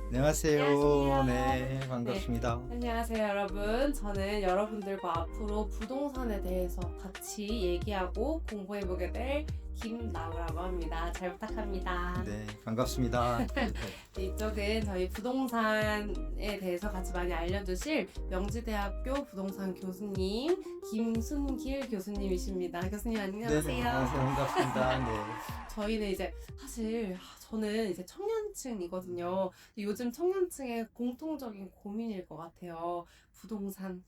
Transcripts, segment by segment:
안녕하세요. 안녕하세요. 네, 네, 반갑습니다. 안녕하세요, 여러분. 저는 여러분들과 앞으로 부동산에 대해서 같이 얘기하고 공부해보게 될 김나우라고 합니다. 잘 부탁합니다. 네, 반갑습니다. 네, 이쪽은 저희 부동산에 대해서 같이 많이 알려주실 명지대학교 부동산 교수님 김순길 교수님이십니다. 교수님 네, 안녕하세요. 안녕하세요. 반갑습니다. 네. 저희는 이제 사실 저는 이제 청년층이거든요. 요즘 청년층의 공통적인 고민일 것 같아요. 부동산.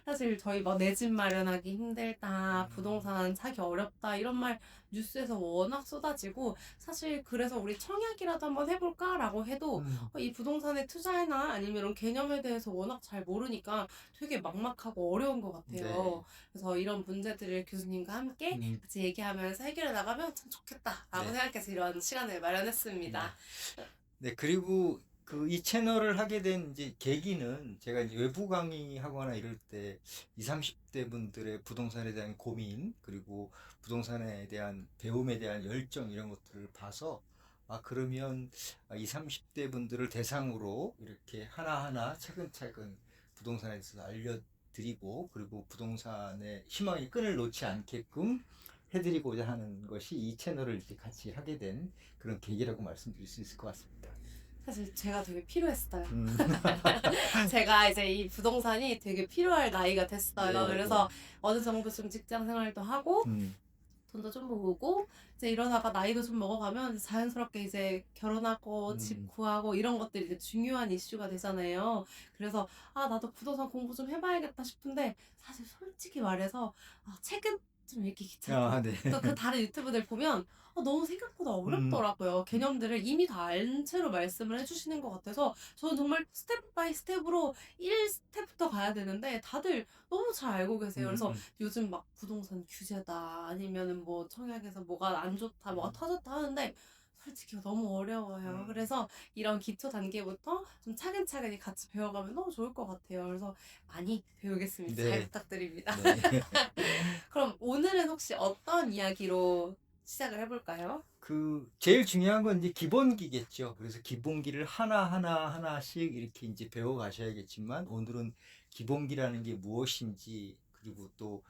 사실 저희 막 내 집 마련하기 힘들다, 부동산 사기 어렵다 이런 말 뉴스에서 워낙 쏟아지고 사실 그래서 우리 청약이라도 한번 해볼까라고 해도 이 부동산에 투자나 아니면 이런 개념에 대해서 워낙 잘 모르니까 되게 막막하고 어려운 것 네. 같아요. 그래서 이런 문제들을 교수님과 함께 음, 같이 얘기하면서 해결해 나가면 참 좋겠다라고 네. 생각해서 이런 시간을 마련했습니다. 네, 그리고 이 채널을 하게 된 이제 계기는 제가 이제 외부 강의하거나 이럴 때 20, 30대 분들의 부동산에 대한 고민, 그리고 부동산에 대한 배움에 대한 열정 이런 것들을 봐서 그러면 20, 30대 분들을 대상으로 이렇게 하나하나 차근차근 부동산에 대해서 알려드리고 그리고 부동산의 희망의 끈을 놓지 않게끔 해드리고자 하는 것이 이 채널을 이렇게 같이 하게 된 그런 계기라고 말씀드릴 수 있을 것 같습니다. 사실 제가 되게 필요했어요. 음, 제가 이제 이 부동산이 되게 필요할 나이가 됐어요. 네, 그래서 어느 정도 좀 직장 생활도 하고 음, 돈도 좀 모으고 이제 이러다가 나이도 좀 먹어가면 자연스럽게 이제 결혼하고 집 음, 구하고 이런 것들이 이제 중요한 이슈가 되잖아요. 그래서 나도 부동산 공부 좀 해봐야겠다 싶은데 사실 솔직히 말해서 책은 좀 읽기 귀찮고 네. 또 그 다른 유튜브들 보면 너무 생각보다 음, 어렵더라고요. 개념들을 이미 다 안 채로 말씀을 해주시는 것 같아서 저는 정말 스텝 바이 스텝으로 1스텝부터 가야 되는데 다들 너무 잘 알고 계세요. 그래서 음, 요즘 막 부동산 규제다 아니면은 뭐 청약에서 뭐가 안 좋다 뭐가 터졌다 하는데 솔직히 너무 어려워요. 그래서 이런 기초 단계부터 좀 차근차근히 같이 배워가면 너무 좋을 것 같아요. 그래서 많이 배우겠습니다. 잘 네, 부탁드립니다. 네. 그럼 오늘은 혹시 어떤 이야기로 시작을 해볼까요? 제일 중요한 건 이제 기본기겠죠. 그래서 기본기를 하나씩 이렇게 이제 배워 가셔야겠지만, 오늘은 기본기라는 게 무엇인지, 그리고 또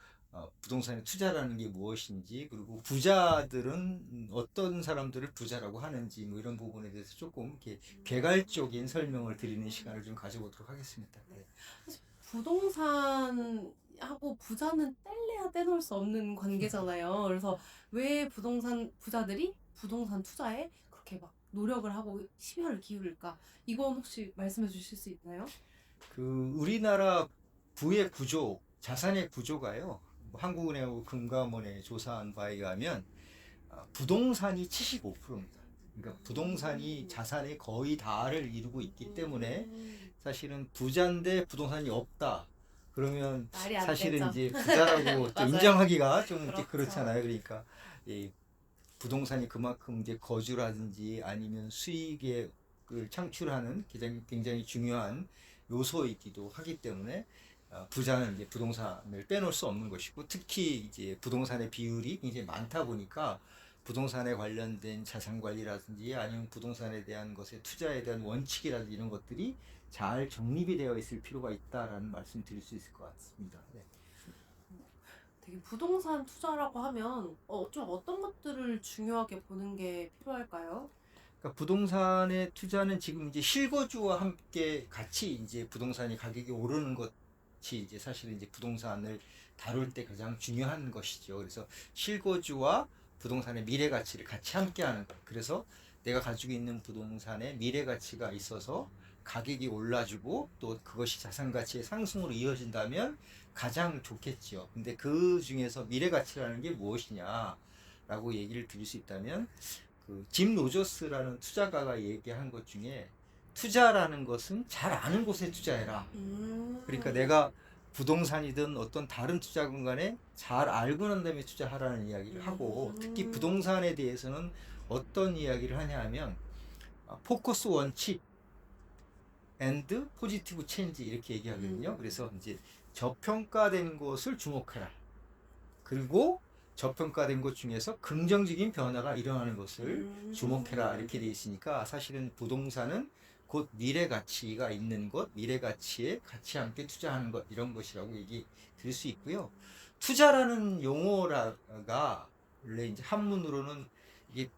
부동산에 투자라는 게 무엇인지, 그리고 부자들은 어떤 사람들을 부자라고 하는지, 뭐 이런 부분에 대해서 조금 이렇게 개괄적인 설명을 드리는 시간을 좀 가져보도록 하겠습니다. 네. 부동산하고 부자는 뗄래야 떼놓을 수 없는 관계잖아요. 그래서 왜 부동산 부자들이 부동산 투자에 그렇게 막 노력을 하고 심혈을 기울일까? 이건 혹시 말씀해 주실 수 있나요? 우리나라 부의 구조, 자산의 구조가요. 뭐 한국은행하고 금감원에 조사한 바에 의하면 부동산이 75%입니다. 그러니까 부동산이 자산의 거의 다를 이루고 있기 때문에 사실은 부자인데 부동산이 없다. 그러면 말이 안 사실은 되죠. 이제 부자라고 또 맞아요. 인정하기가 좀 이제 그렇죠. 그렇잖아요. 그러니까 이 부동산이 그만큼 이제 거주라든지 아니면 수익을 창출하는 굉장히 중요한 요소이기도 하기 때문에 부자는 이제 부동산을 빼놓을 수 없는 것이고, 특히 이제 부동산의 비율이 굉장히 많다 보니까 부동산에 관련된 자산 관리라든지 아니면 부동산에 대한 것에 투자에 대한 원칙이라든지 이런 것들이 잘 정립이 되어 있을 필요가 있다라는 말씀 드릴 수 있을 것 같습니다. 네. 되게 부동산 투자라고 하면 좀 어떤 것들을 중요하게 보는 게 필요할까요? 그러니까 부동산의 투자는 지금 이제 실거주와 함께 같이 이제 부동산이 가격이 오르는 것이 이제 사실은 이제 부동산을 다룰 때 가장 중요한 것이죠. 그래서 실거주와 부동산의 미래 가치를 같이 함께 하는 것. 그래서 내가 가지고 있는 부동산의 미래 가치가 있어서 가격이 올라주고 또 그것이 자산 가치의 상승으로 이어진다면 가장 좋겠죠. 근데 그 중에서 미래 가치라는 게 무엇이냐라고 얘기를 드릴 수 있다면 짐 로저스라는 투자가가 얘기한 것 중에 투자라는 것은 잘 아는 곳에 투자해라. 그러니까 내가 부동산이든 어떤 다른 투자 공간에 잘 알고 난 다음에 투자하라는 이야기를 하고, 특히 부동산에 대해서는 어떤 이야기를 하냐 하면 포커스 원칙 앤드 포지티브 체인지 이렇게 얘기하거든요. 그래서 이제 저평가된 것을 주목해라. 그리고 저평가된 것 중에서 긍정적인 변화가 일어나는 것을 주목해라 이렇게 돼 있으니까 사실은 부동산은 곧 미래 가치가 있는 것, 미래 가치에 같이 함께 투자하는 것 이런 것이라고 얘기 드릴 수 있고요. 투자라는 용어가 원래 이제 한문으로는 이게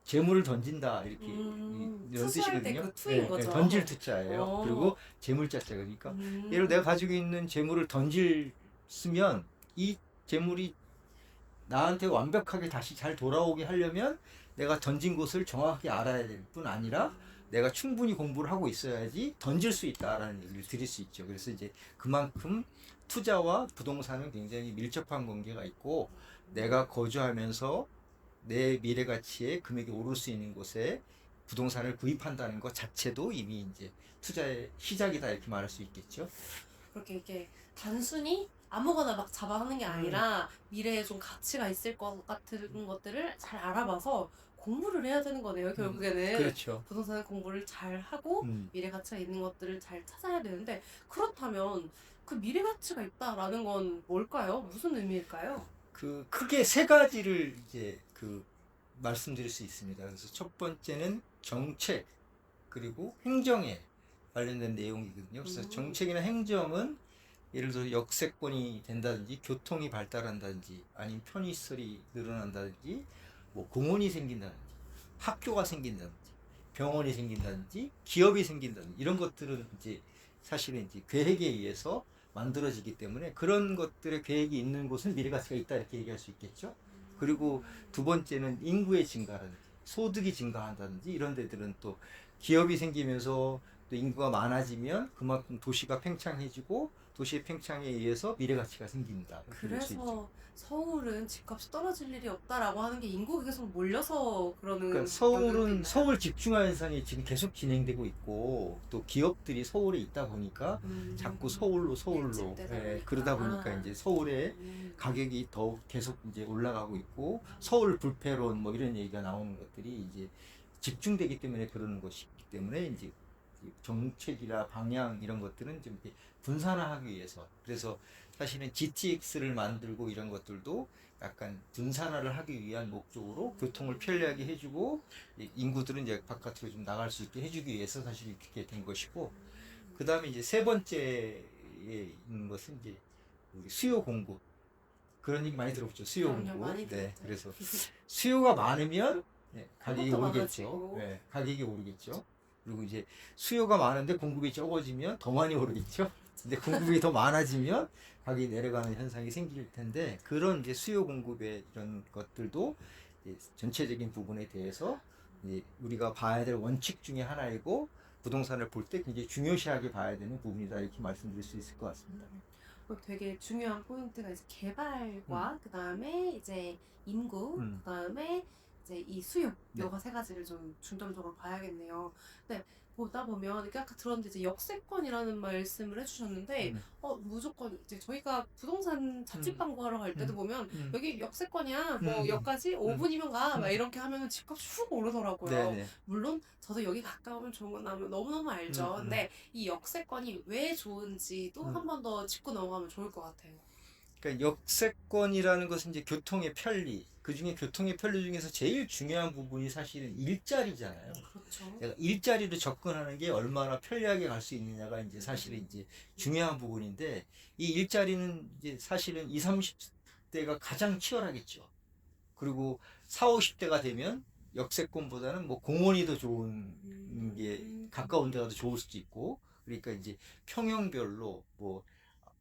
재물을 던진다 이렇게 이런 투자할 때 뜻이거든요. 그 투인 거죠. 던질 투자예요. 어. 그리고 재물자자 그러니까 음. 예를 내가 가지고 있는 재물을 던질 쓰면 이 재물이 나한테 완벽하게 다시 잘 돌아오게 하려면 내가 던진 곳을 정확하게 알아야 될 뿐 아니라 내가 충분히 공부를 하고 있어야지 던질 수 있다라는 얘기를 드릴 수 있죠. 그래서 이제 그만큼 투자와 부동산은 굉장히 밀접한 관계가 있고 내가 거주하면서 내 미래 가치의 금액이 오를 수 있는 곳에 부동산을 구입한다는 것 자체도 이미 이제 투자의 시작이다 이렇게 말할 수 있겠죠. 그렇게 이렇게 단순히 아무거나 막 잡아하는 게 아니라 미래에 좀 가치가 있을 것 같은 것들을 잘 알아봐서 공부를 해야 되는 거네요. 결국에는 그렇죠. 부동산 공부를 잘 하고 미래 가치가 있는 것들을 잘 찾아야 되는데 그렇다면 그 미래 가치가 있다라는 건 뭘까요? 무슨 의미일까요? 그 크게 세 가지를 이제 그 말씀드릴 수 있습니다. 그래서 첫 번째는 정책 그리고 행정에 관련된 내용이거든요. 그래서 정책이나 행정은 예를 들어 역세권이 된다든지 교통이 발달한다든지 아니면 편의시설이 늘어난다든지 뭐 공원이 생긴다든지 학교가 생긴다든지 병원이 생긴다든지 기업이 생긴다든지 이런 것들은 이제 사실은 이제 계획에 의해서 만들어지기 때문에 그런 것들의 계획이 있는 곳은 미래 가치가 있다 이렇게 얘기할 수 있겠죠. 그리고 두 번째는 인구의 증가라든지 소득이 증가한다든지 이런 데들은 또 기업이 생기면서 또 인구가 많아지면 그만큼 도시가 팽창해지고 도시의 팽창에 의해서 미래 가치가 생긴다. 이렇게 볼수 있죠. 그래서 서울은 집값이 떨어질 일이 없다라고 하는 게 인구가 계속 몰려서 그러는 그러니까 연결도 서울은 있나요? 서울 집중화 현상이 지금 계속 진행되고 있고 또 기업들이 서울에 있다 보니까 자꾸 서울로 밀집되다 보니까. 그러다 보니까 이제 서울의 가격이 더 계속 이제 올라가고 있고 서울 불패론 뭐 이런 얘기가 나오는 것들이 이제 집중되기 때문에 그러는 것이기 때문에 이제 정책이나 방향 이런 것들은 좀 이렇게 분산화하기 위해서 그래서 사실은 GTX를 만들고 이런 것들도 약간 분산화를 하기 위한 목적으로 교통을 편리하게 해주고 인구들은 이제 바깥으로 좀 나갈 수 있게 해주기 위해서 사실 이렇게 된 것이고 그 다음에 이제 세 번째에 있는 것은 이제 우리 수요 공급 그런 얘기 많이 들어보죠. 수요 그럼요, 공급. 많이 네, 들었죠. 그래서 수요가 많으면 가격이 그것도 오르겠죠. 많아지고. 네, 가격이 오르겠죠. 그리고 이제 수요가 많은데 공급이 적어지면 더 많이 오르겠죠. 근데 공급이 더 많아지면 가격이 내려가는 현상이 생길 텐데 그런 이제 수요 공급의 이런 것들도 이제 전체적인 부분에 대해서 이제 우리가 봐야 될 원칙 중에 하나이고 부동산을 볼 때 굉장히 중요시하게 봐야 되는 부분이다 이렇게 말씀드릴 수 있을 것 같습니다. 되게 중요한 포인트가 이제 개발과 그 다음에 이제 인구, 그 다음에 이제 이 수요 네. 요거 세 가지를 좀 중점적으로 봐야겠네요. 근데 보다 보면 이렇게 아까 들었는데 이제 역세권이라는 말씀을 해주셨는데 무조건 이제 저희가 부동산 자취 광고하러 갈 때도 보면 여기 역세권이야 뭐 여기까지 5분이면 가 막 이렇게 하면은 집값이 훅 오르더라고요. 네네. 물론 저도 여기 가까우면 좋은 건 너무너무 알죠. 근데 이 역세권이 왜 좋은지도 한 번 더 짚고 넘어가면 좋을 것 같아요. 그러니까 역세권이라는 것은 이제 교통의 편리. 그 중에 교통의 편리 중에서 제일 중요한 부분이 사실은 일자리잖아요. 그렇죠. 내가 일자리로 접근하는 게 얼마나 편리하게 갈 수 있느냐가 이제 사실은 이제 중요한 부분인데 이 일자리는 이제 사실은 20, 30대가 가장 치열하겠죠. 그리고 40, 50대가 되면 역세권보다는 뭐 공원이 더 좋은 게 가까운 데가 더 좋을 수도 있고 그러니까 이제 평형별로 뭐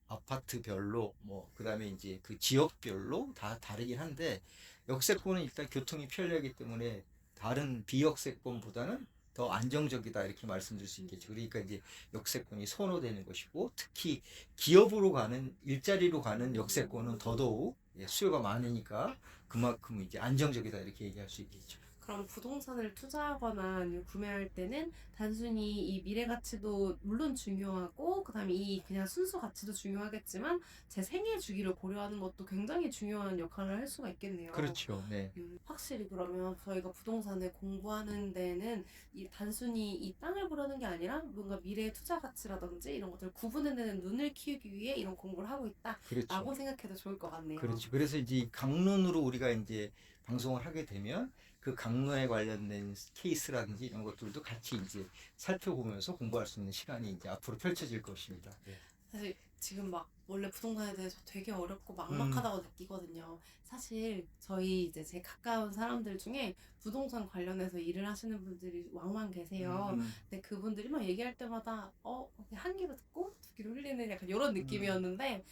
아파트별로 뭐 그다음에 이제 그 지역별로 다 다르긴 한데 역세권은 일단 교통이 편리하기 때문에 다른 비역세권보다는 더 안정적이다 이렇게 말씀드릴 수 있겠죠. 그러니까 이제 역세권이 선호되는 것이고 특히 기업으로 가는 일자리로 가는 역세권은 더더욱 수요가 많으니까 그만큼 이제 안정적이다 이렇게 얘기할 수 있겠죠. 그럼 부동산을 투자하거나 아니면 구매할 때는 단순히 이 미래 가치도 물론 중요하고 그다음에 이 그냥 순수 가치도 중요하겠지만 제 생애 주기를 고려하는 것도 굉장히 중요한 역할을 할 수가 있겠네요. 그렇죠. 네. 확실히 그러면 저희가 부동산을 공부하는 데는 이 단순히 이 땅을 보려는 게 아니라 뭔가 미래의 투자 가치라든지 이런 것들을 구분해내는 눈을 키우기 위해 이런 공부를 하고 있다라고 그렇죠. 생각해도 좋을 것 같네요. 그렇죠. 그래서 이제 강론으로 우리가 이제 방송을 하게 되면 그 강론에 관련된 케이스라든지 이런 것들도 같이 이제 살펴보면서 공부할 수 있는 시간이 이제 앞으로 펼쳐질 것입니다. 네. 사실 지금 막 원래 부동산에 대해서 되게 어렵고 막막하다고 느끼거든요. 사실 저희 이제 제 가까운 사람들 중에 부동산 관련해서 일을 하시는 분들이 왕왕 계세요. 근데 그분들이 막 얘기할 때마다 그냥 한 귀로 듣고 두 귀로 흘리는 약간 이런 느낌이었는데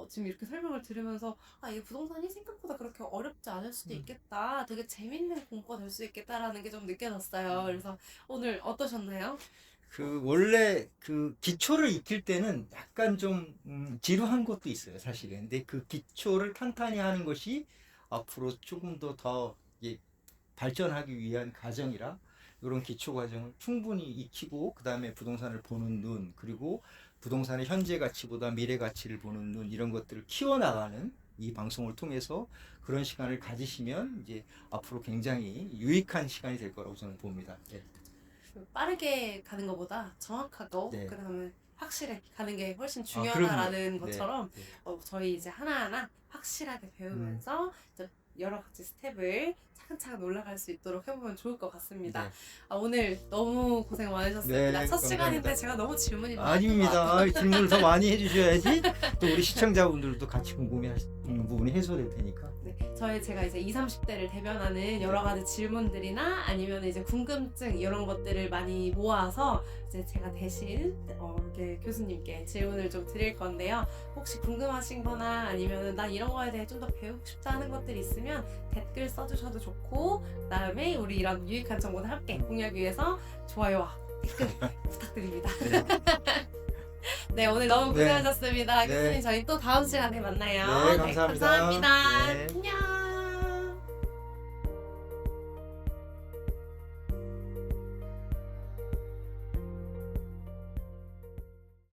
지금 이렇게 설명을 들으면서 이 부동산이 생각보다 그렇게 어렵지 않을 수도 있겠다. 되게 재밌는 공부가 될 수 있겠다라는 게 좀 느껴졌어요. 그래서 오늘 어떠셨나요? 그 원래 그 기초를 익힐 때는 약간 좀 지루한 것도 있어요, 사실은. 근데 그 기초를 탄탄히 하는 것이 앞으로 조금 더 발전하기 위한 과정이라 이런 기초 과정을 충분히 익히고 그 다음에 부동산을 보는 눈, 그리고 부동산의 현재 가치보다 미래 가치를 보는 눈, 이런 것들을 키워나가는 이 방송을 통해서 그런 시간을 가지시면 이제 앞으로 굉장히 유익한 시간이 될 거라고 저는 봅니다. 네. 빠르게 가는 것보다 정확하고 네. 그다음에 확실하게 가는 게 훨씬 그럼요. 중요하다라는 네. 것처럼 네. 저희 이제 하나하나 확실하게 배우면서 이제 여러 가지 스텝을 차근차근 올라갈 수 있도록 해보면 좋을 것 같습니다. 네. 오늘 너무 고생 많으셨습니다. 네, 첫 시간인데 감사합니다. 제가 너무 질문이 많았던 것 아닙니다. 같아요. 질문을 더 많이 해주셔야지 또 우리 시청자분들도 같이 궁금해하시는 부분이 해소될 테니까. 네, 제가 이제 20, 30대를 대변하는 여러 가지 질문들이나 아니면 이제 궁금증 이런 것들을 많이 모아서 이제 제가 대신 이렇게 교수님께 질문을 좀 드릴 건데요. 혹시 궁금하신 거나 아니면 나 이런 거에 대해 좀 더 배우고 싶다 하는 것들이 있으면 댓글 써주셔도 좋고, 그다음에 우리 이런 유익한 정보를 함께 공유하기 위해서 좋아요와 댓글 부탁드립니다. 네. 네, 오늘 너무 네. 고생하셨습니다. 네. 교수님, 저희 또 다음 시간에 만나요. 네, 감사합니다. 감사합니다. 네. 안녕.